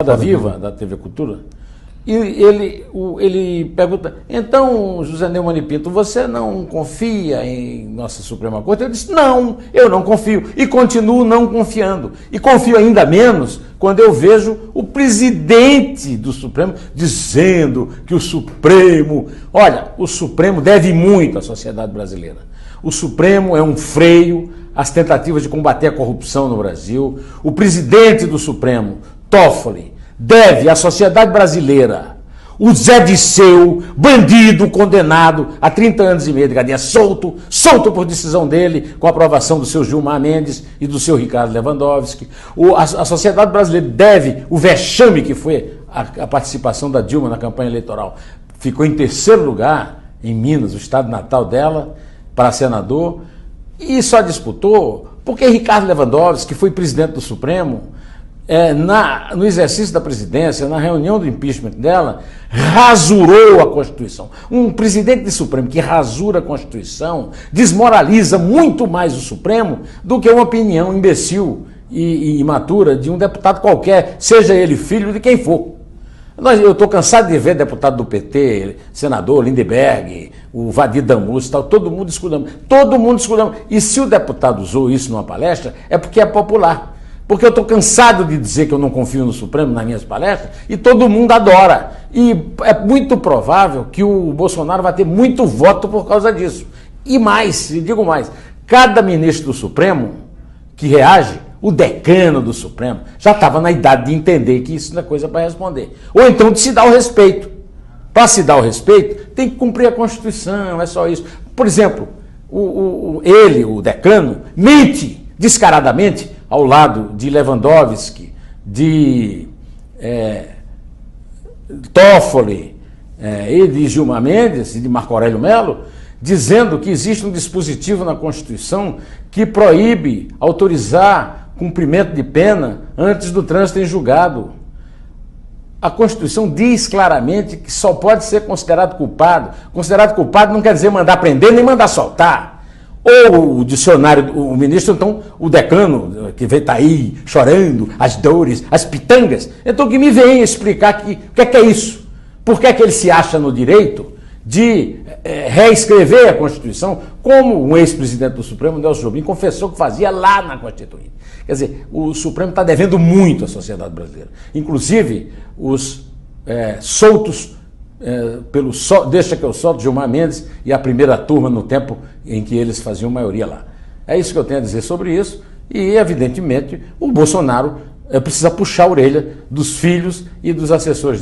da Viva, da TV Cultura, e ele pergunta: então, José Neumann e Pinto, você não confia em nossa Suprema Corte? Eu disse: não, eu não confio, e continuo não confiando, e confio ainda menos quando eu vejo o presidente do Supremo dizendo que o Supremo... Olha, o Supremo deve muito à sociedade brasileira. O Supremo é um freio às tentativas de combater a corrupção no Brasil. O presidente do Supremo, Toffoli, deve à sociedade brasileira o Zé Disseu, bandido, condenado a 30 anos e meio de cadeia, solto por decisão dele, com a aprovação do seu Gilmar Mendes e do seu Ricardo Lewandowski. A sociedade brasileira deve o vexame que foi a participação da Dilma na campanha eleitoral. Ficou em terceiro lugar em Minas, o estado natal dela, para senador, e só disputou porque Ricardo Lewandowski, que foi presidente do Supremo, no exercício da presidência, na reunião do impeachment dela, rasurou a Constituição. Um presidente do Supremo que rasura a Constituição desmoraliza muito mais o Supremo do que uma opinião imbecil e imatura de um deputado qualquer, seja ele filho de quem for. Eu estou cansado de ver deputado do PT, senador Lindeberg, o Vadir Damus, todo mundo escutando. E se o deputado usou isso numa palestra, é porque é popular. Porque eu estou cansado de dizer que eu não confio no Supremo nas minhas palestras e todo mundo adora. E é muito provável que o Bolsonaro vai ter muito voto por causa disso. E mais, digo mais, cada ministro do Supremo que reage, o decano do Supremo, já estava na idade de entender que isso não é coisa para responder. Ou então de se dar o respeito. Para se dar o respeito, tem que cumprir a Constituição, é só isso. Por exemplo, o decano, mente descaradamente ao lado de Lewandowski, de Toffoli e de Gilmar Mendes e de Marco Aurélio Mello, dizendo que existe um dispositivo na Constituição que proíbe autorizar cumprimento de pena antes do trânsito em julgado. A Constituição diz claramente que só pode ser considerado culpado. Considerado culpado não quer dizer mandar prender nem mandar soltar. Ou o dicionário, o ministro, então, o decano, que está aí chorando, as dores, as pitangas, então que me venha explicar o que é isso. Por que é que ele se acha no direito de reescrever a Constituição, como um ex-presidente do Supremo, Nelson Jobim, confessou que fazia lá na Constituinte. Quer dizer, o Supremo está devendo muito à sociedade brasileira. Inclusive, os soltos deixa que eu solto, Gilmar Mendes e a primeira turma no tempo em que eles faziam maioria lá. É isso que eu tenho a dizer sobre isso e, evidentemente, o Bolsonaro precisa puxar a orelha dos filhos e dos assessores dele.